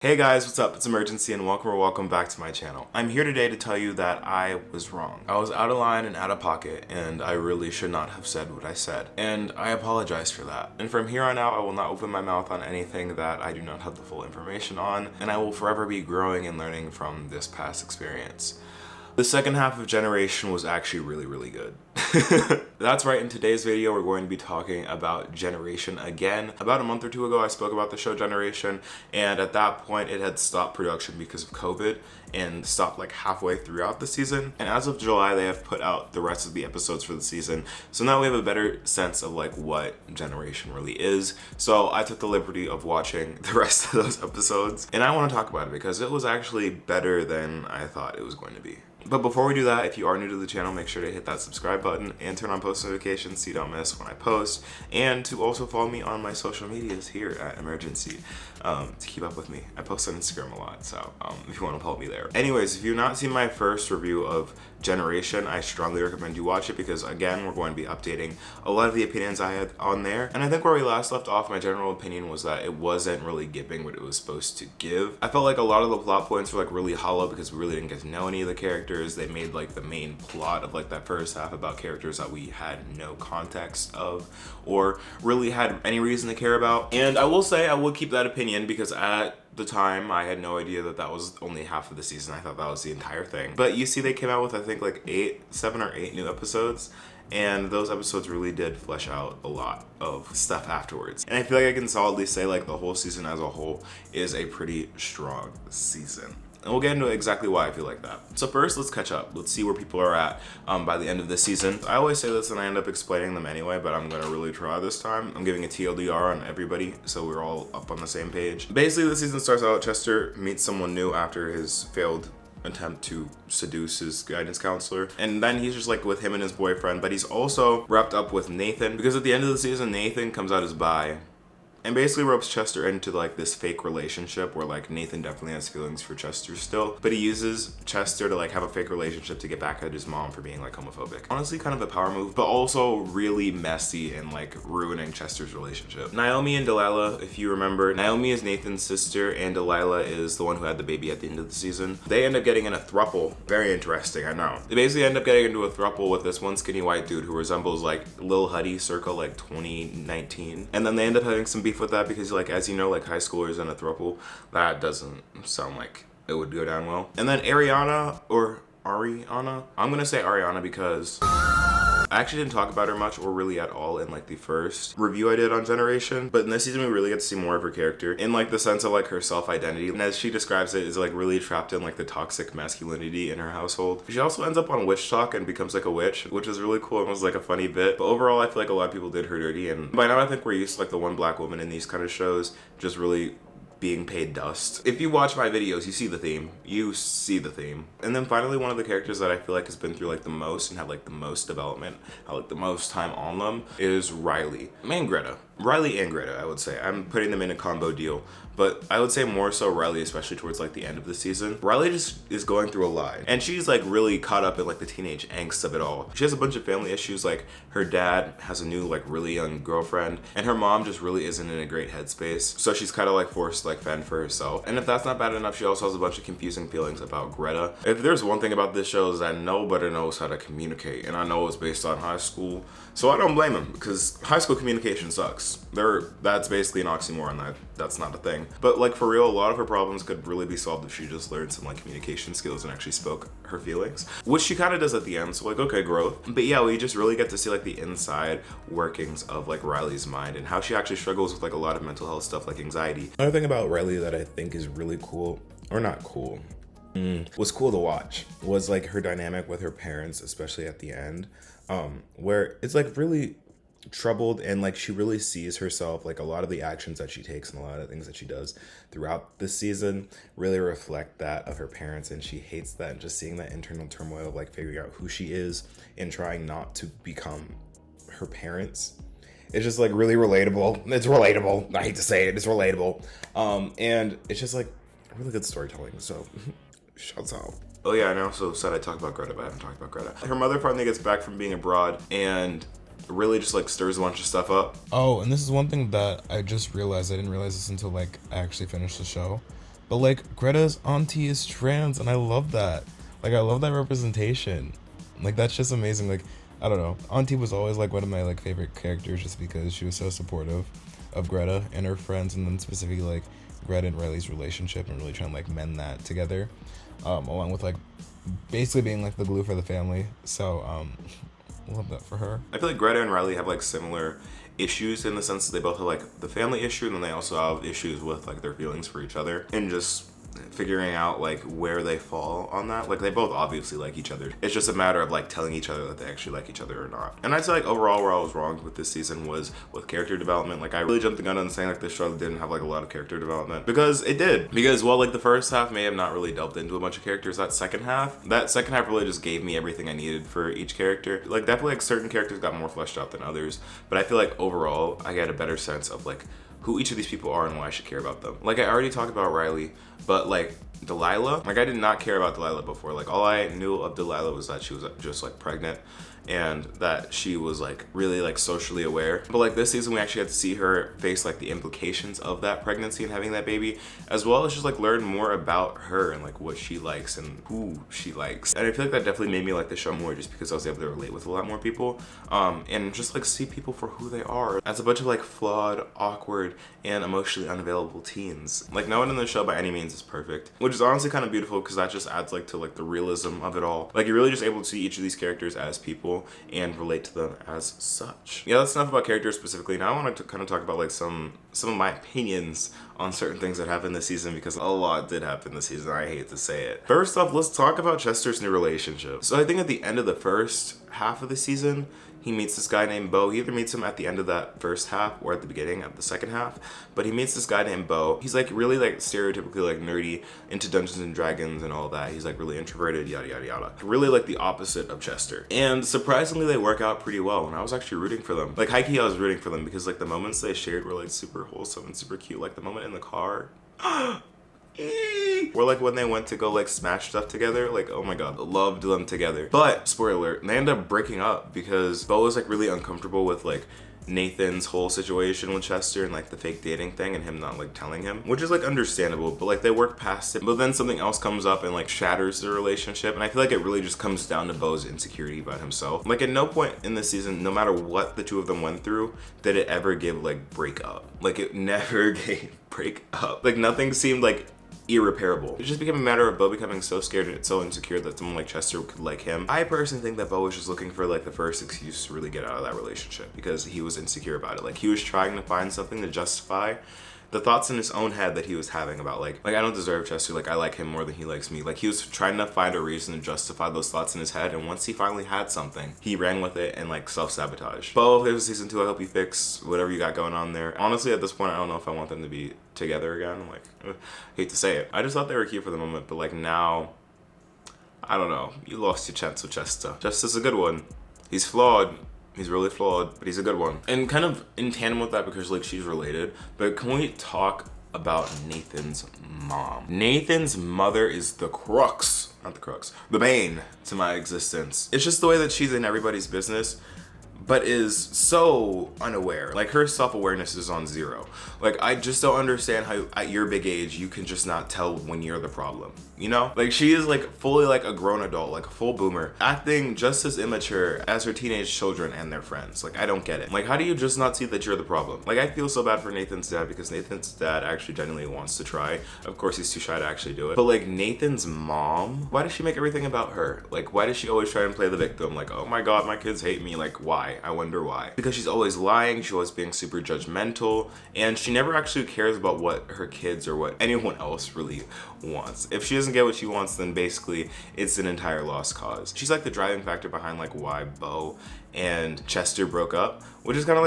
Hey guys, what's up? It's Imurgency and welcome back to my channel. I'm here today to tell you that I was wrong. I was out of line and out of pocket, and I really should not have said what I said. And I apologize for that. And from here on out, I will not open my mouth on anything that I do not have the full information on, and I will forever be growing and learning from this past experience. The second half of Generation was actually really good. That's right, in today's video we're going to be talking about Generation again. About a month or two ago I spoke about the show Generation, and at that point it had stopped production because of COVID and stopped like halfway throughout the season. And as of July they have put out the rest of the episodes for the season, so now we have a better sense of like what Generation really is. So I took the liberty of watching the rest of those episodes, and I want to talk about it because it was actually better than I thought it was going to be. But before we do that, if you are new to the channel, make sure to hit that subscribe button and turn on post notifications so you don't miss when I post, and to also follow me on my social medias here at Imurgency to keep up with me. I post on Instagram a lot, so if you want to follow me there. Anyways, if you've not seen my first review of Generation, I strongly recommend you watch it because again, we're going to be updating a lot of the opinions I had on there. And I think where we last left off, my general opinion was that it wasn't really giving what it was supposed to give. I felt like a lot of the plot points were like really hollow because we really didn't get to know any of the characters. They made like the main plot of like that first half about characters that we had no context of or really had any reason to care about. And I will say I will keep that opinion because at the time I had no idea that that was only half of the season. I thought that was the entire thing. But you see, they came out with I think like 7 or 8 new episodes, and those episodes really did flesh out a lot of stuff afterwards. And I feel like I can solidly say like the whole season as a whole is a pretty strong season. And we'll get into exactly why I feel like that. So first, let's catch up. Let's see where people are at by the end of this season. I always say this and I end up explaining them anyway, but I'm gonna really try this time. I'm giving a TLDR on everybody so we're all up on the same page. Basically, the season starts out, Chester meets someone new after his failed attempt to seduce his guidance counselor, and then he's just like with him and his boyfriend, but he's also wrapped up with Nathan because at the end of the season, Nathan comes out as bi and basically ropes Chester into like this fake relationship where like Nathan definitely has feelings for Chester still, but he uses Chester to like have a fake relationship to get back at his mom for being like homophobic. Honestly, kind of a power move, but also really messy and like ruining Chester's relationship. Naomi and Delilah, if you remember, Naomi is Nathan's sister and Delilah is the one who had the baby at the end of the season. They end up getting in a throuple. Very interesting, I know. They basically end up getting into a throuple with this one skinny white dude who resembles like Lil Huddy circa like 2019, and then they end up having some beef with that because like, as you know, like high schoolers in a throuple, that doesn't sound like it would go down well. And then Ariana, I'm gonna say Ariana because I actually didn't talk about her much or really at all in like the first review I did on Generation, but in this season we really get to see more of her character in like the sense of like her self-identity, and as she describes it, is like really trapped in like the toxic masculinity in her household. She also ends up on Witch Talk and becomes like a witch, which is really cool and was like a funny bit, but overall I feel like a lot of people did her dirty, and by now I think we're used to like the one black woman in these kind of shows just really being paid dust. If you watch my videos, you see the theme. And then finally, one of the characters that I feel like has been through like the most and had like the most development, had like the most time on them, is Riley and Greta. Riley and Greta, I would say. I'm putting them in a combo deal, but I would say more so Riley, especially towards like the end of the season. Riley just is going through a lot, and she's like really caught up in like the teenage angst of it all. She has a bunch of family issues, like her dad has a new like really young girlfriend, and her mom just really isn't in a great headspace, so she's kind of like forced to like fend for herself. And if that's not bad enough, she also has a bunch of confusing feelings about Greta. If there's one thing about this show is that nobody knows how to communicate, and I know it's based on high school, so I don't blame him because high school communication sucks. That's basically an oxymoron. That's not a thing. But like for real, a lot of her problems could really be solved if she just learned some like communication skills and actually spoke her feelings, which she kind of does at the end, so like okay, growth. But yeah, we just really get to see like the inside workings of like Riley's mind and how she actually struggles with like a lot of mental health stuff like anxiety. Another thing about Riley that I think is really cool, or not cool, was cool to watch, was like her dynamic with her parents, especially at the end, where it's like really troubled, and like she really sees herself, like a lot of the actions that she takes and a lot of things that she does throughout this season really reflect that of her parents, and she hates that, and just seeing that internal turmoil of like figuring out who she is and trying not to become her parents. It's just like really relatable. It's relatable. I hate to say it, it's relatable. And it's just like really good storytelling, so shouts out. Oh yeah, and I also said I talked about Greta, but I haven't talked about Greta. Her mother finally gets back from being abroad and really just like stirs a bunch of stuff up. Oh, and this is one thing that I just realized. I didn't realize this until like I actually finished the show. But like Greta's auntie is trans, and I love that. Like I love that representation. Like that's just amazing. Like I don't know, auntie was always like one of my like favorite characters just because she was so supportive of Greta and her friends, and then specifically like Greta and Riley's relationship and really trying to like mend that together, along with like basically being like the glue for the family. So love that for her. I feel like Greta and Riley have like similar issues in the sense that they both have like the family issue, and then they also have issues with like their feelings for each other and just figuring out like where they fall on that. Like they both obviously like each other. It's just a matter of like telling each other that they actually like each other or not. And I'd say like overall where I was wrong with this season was with character development. Like I really jumped the gun on saying like this show didn't have like a lot of character development, because it did. Because while like the first half may have not really delved into a bunch of characters, that second half really just gave me everything I needed for each character. Like definitely like certain characters got more fleshed out than others, but I feel like overall I got a better sense of like who each of these people are and why I should care about them. Like I already talked about Riley, but like Delilah, like I did not care about Delilah before. Like all I knew of Delilah was that she was just like pregnant and that she was like really like socially aware. But like this season we actually had to see her face like the implications of that pregnancy and having that baby, as well as just like learn more about her and like what she likes and who she likes. And I feel like that definitely made me like the show more, just because I was able to relate with a lot more people, and just like see people for who they are as a bunch of like flawed, awkward, and emotionally unavailable teens. Like no one in the show by any means is perfect, which is honestly kind of beautiful because that just adds like to like the realism of it all. Like you're really just able to see each of these characters as people and relate to them as such. Yeah, that's enough about characters specifically. Now I want to kind of talk about like some of my opinions on certain things that happened this season, because a lot did happen this season. I hate to say it. First off, let's talk about Chester's new relationship. So I think at the end of the first half of the season, he meets this guy named Bo. He either meets him at the end of that first half or at the beginning of the second half, but he meets this guy named Bo. He's like really like stereotypically like nerdy, into Dungeons and Dragons and all that. He's like really introverted, yada yada yada. Really like the opposite of Chester. And surprisingly they work out pretty well, and I was actually rooting for them. Like high key I was rooting for them, because like the moments they shared were like super wholesome and super cute. Like the moment in the car. Or like when they went to go like smash stuff together, like oh my god, loved them together. But spoiler alert, they end up breaking up because Bo was like really uncomfortable with like Nathan's whole situation with Chester and like the fake dating thing and him not like telling him, which is like understandable, but like they work past it. But then something else comes up and like shatters the relationship, and I feel like it really just comes down to Bo's insecurity about himself. Like at no point in this season, no matter what the two of them went through, did it ever give like break up. Like it never gave break up. Like nothing seemed like irreparable. It just became a matter of Bo becoming so scared and so insecure that someone like Chester could like him. I personally think that Bo was just looking for like the first excuse to really get out of that relationship, because he was insecure about it. Like he was trying to find something to justify the thoughts in his own head that he was having about like I don't deserve Chester, like I like him more than he likes me. Like he was trying to find a reason to justify those thoughts in his head, and once he finally had something, he ran with it and like self-sabotage. Bo, if there's a season 2, I hope you fix whatever you got going on there. Honestly, at this point, I don't know if I want them to be together again. Like, hate to say it. I just thought they were cute for the moment, but like now, I don't know. You lost your chance with Chester. Chester's a good one. He's flawed. He's really flawed, but he's a good one. And kind of in tandem with that, because like she's related, but can we talk about Nathan's mom? Nathan's mother is the crux, not the crux, the bane to my existence. It's just the way that she's in everybody's business, but is so unaware. Like her self-awareness is on zero. Like I just don't understand how at your big age you can just not tell when you're the problem, you know? Like she is like fully like a grown adult, like a full boomer, acting just as immature as her teenage children and their friends. Like I don't get it. Like how do you just not see that you're the problem? Like I feel so bad for Nathan's dad, because Nathan's dad actually genuinely wants to try. Of course he's too shy to actually do it. But like Nathan's mom, why does she make everything about her? Like why does she always try and play the victim? Like, oh my god, my kids hate me. Like why? I wonder why. Because she's always lying, she's always being super judgmental, and she never actually cares about what her kids or what anyone else really wants. If she doesn't get what she wants, then basically it's an entire lost cause. She's like the driving factor behind like why Bo and Chester broke up, which is kind of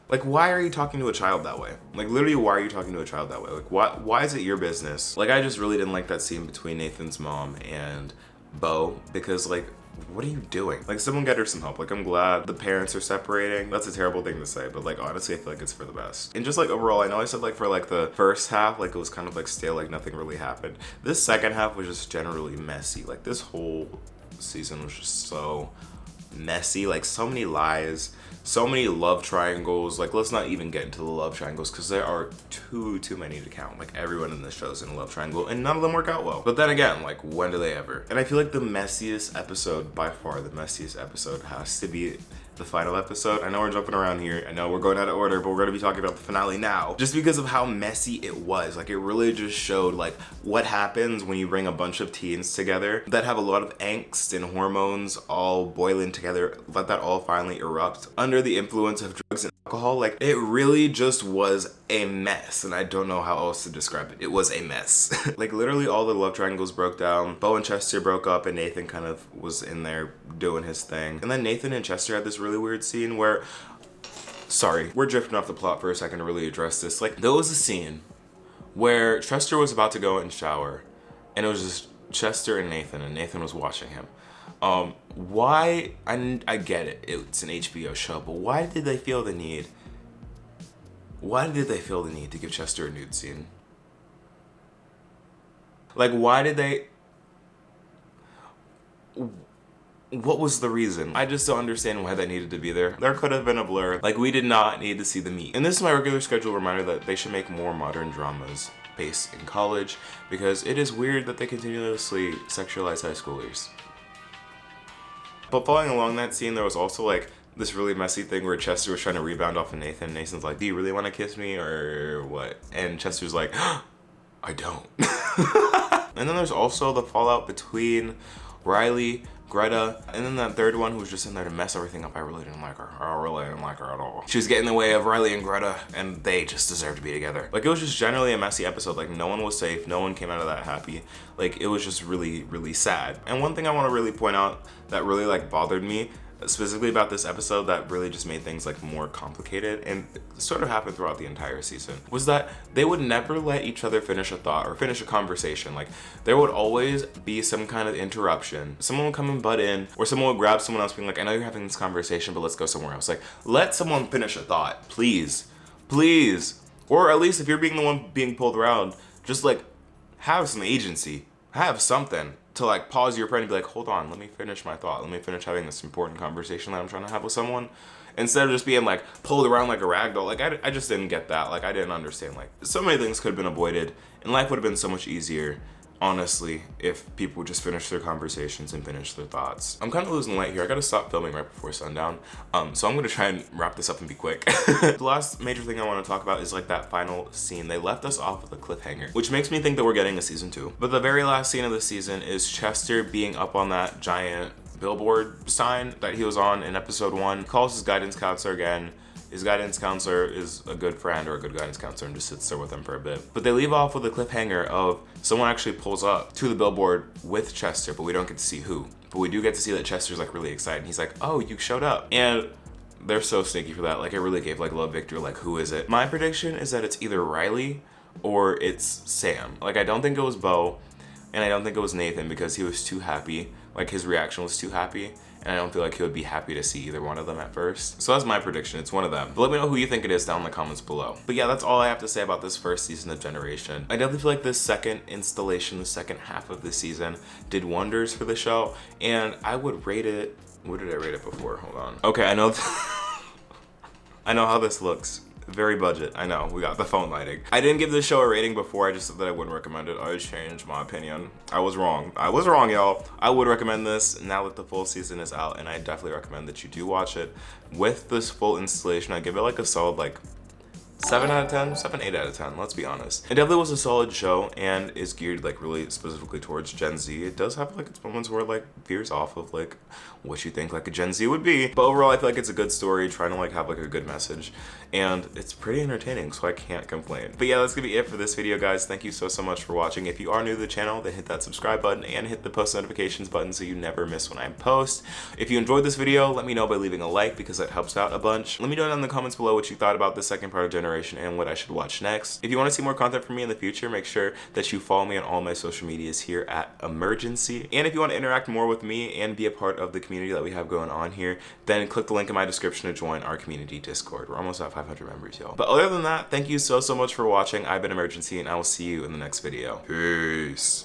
like why are you talking to a child that way? Like literally, why are you talking to a child that way? Like why is it your business? Like I just really didn't like that scene between Nathan's mom and Bo, because like what are you doing? Like someone get her some help. Like I'm glad the parents are separating. That's a terrible thing to say, but like honestly I feel like it's for the best. And just like overall, I know I said like for like the first half like it was kind of like stale, like nothing really happened. This second half was just generally messy. Like this whole season was just so messy, like so many lies, so many love triangles. Like, let's not even get into the love triangles because there are too many to count. Like, everyone in this show is in a love triangle and none of them work out well. But then again, like, when do they ever? And I feel like the messiest episode, by far the messiest episode, has to be the final episode. I know we're jumping around here. I know we're going out of order, but we're gonna be talking about the finale now. Just because of how messy it was. Like, it really just showed like what happens when you bring a bunch of teens together that have a lot of angst and hormones all boiling together. Let that all finally erupt under the influence of drugs and alcohol. Like, it really just was a mess, and I don't know how else to describe it. It was a mess. Like, literally all the love triangles broke down. Bo and Chester broke up and Nathan kind of was in there doing his thing. And then Nathan and Chester had this really weird scene where, sorry, we're drifting off the plot for a second to really address this. Like, there was a scene where Chester was about to go and shower and it was just Chester and Nathan was watching him. Why, I get it, it's an HBO show, but why did they feel the need to give Chester a nude scene? Like, why did they, what was the reason? I just don't understand why that needed to be there. There could have been a blur. Like, we did not need to see the meat. And this is my regular schedule reminder that they should make more modern dramas based in college, because it is weird that they continuously sexualize high schoolers. But following along that scene, there was also like this really messy thing where Chester was trying to rebound off of Nathan. Nathan's like, do you really want to kiss me or what? And Chester's like, I don't. And then there's also the fallout between Riley, Greta, and then that third one who was just in there to mess everything up. I really didn't like her. I really didn't like her at all. She was getting in the way of Riley and Greta, and they just deserved to be together. Like, it was just generally a messy episode. Like, no one was safe. No one came out of that happy. Like, it was just really sad. And one thing I want to really point out that really like bothered me specifically about this episode, that really just made things like more complicated, and sort of happened throughout the entire season, was that they would never let each other finish a thought or finish a conversation. Like, there would always be some kind of interruption. Someone would come and butt in, or someone would grab someone else being like, I know you're having this conversation, but let's go somewhere else. Like, let someone finish a thought, please. Or at least if you're being the one being pulled around, just like have some agency, have something to like pause your friend and be like, hold on, let me finish my thought. Let me finish having this important conversation that I'm trying to have with someone. Instead of just being like pulled around like a rag doll. Like, I just didn't get that. Like, I didn't understand. Like, so many things could have been avoided and life would have been so much easier, honestly, if people would just finish their conversations and finish their thoughts. I'm kind of losing light here. I gotta stop filming right before sundown. So I'm gonna try and wrap this up and be quick. The last major thing I want to talk about is like that final scene. They left us off with a cliffhanger, which makes me think that we're getting a season 2. But the very last scene of the season is Chester being up on that giant billboard sign that he was on in episode 1. He calls his guidance counselor again. His guidance counselor is a good friend or a good guidance counselor and just sits there with him for a bit. But they leave off with a cliffhanger of someone actually pulls up to the billboard with Chester, but we don't get to see who. But we do get to see that Chester's like really excited. He's like, oh, you showed up. And they're so sneaky for that. Like, it really gave like love victory. Like, who is it? My prediction is that it's either Riley or it's Sam. Like, I don't think it was Bo, and I don't think it was Nathan because he was too happy. Like, his reaction was too happy. And I don't feel like he would be happy to see either one of them at first. So that's my prediction, it's one of them. But let me know who you think it is down in the comments below. But yeah, that's all I have to say about this first season of Generation. I definitely feel like this second installation, the second half of the season, did wonders for the show. And I would rate it, what did I rate it before? Hold on. Okay, I know, I know how this looks. Very budget, I know, we got the phone lighting. I didn't give this show a rating before, I just said that I wouldn't recommend it. I changed my opinion. I was wrong, y'all. I would recommend this now that the full season is out, and I definitely recommend that you do watch it. With this full installation, I give it like a solid like 7 out of 10, 7, 8 out of 10, let's be honest. It definitely was a solid show and is geared like really specifically towards Gen Z. It does have like its moments where it like veers off of like what you think like a Gen Z would be. But overall, I feel like it's a good story, trying to like have like a good message. And it's pretty entertaining, so I can't complain. But yeah, that's gonna be it for this video, guys. Thank you so much for watching. If you are new to the channel, then hit that subscribe button and hit the post notifications button so you never miss when I post. If you enjoyed this video, let me know by leaving a like because that helps out a bunch. Let me know down in the comments below what you thought about the second part of Generation and what I should watch next. If you want to see more content from me in the future, make sure that you follow me on all my social medias here at Imurgency. And if you want to interact more with me and be a part of the community that we have going on here, then click the link in my description to join our community Discord. We're almost at 500 members, y'all. But other than that, thank you so much for watching. I've been Imurgency, and I will see you in the next video. Peace.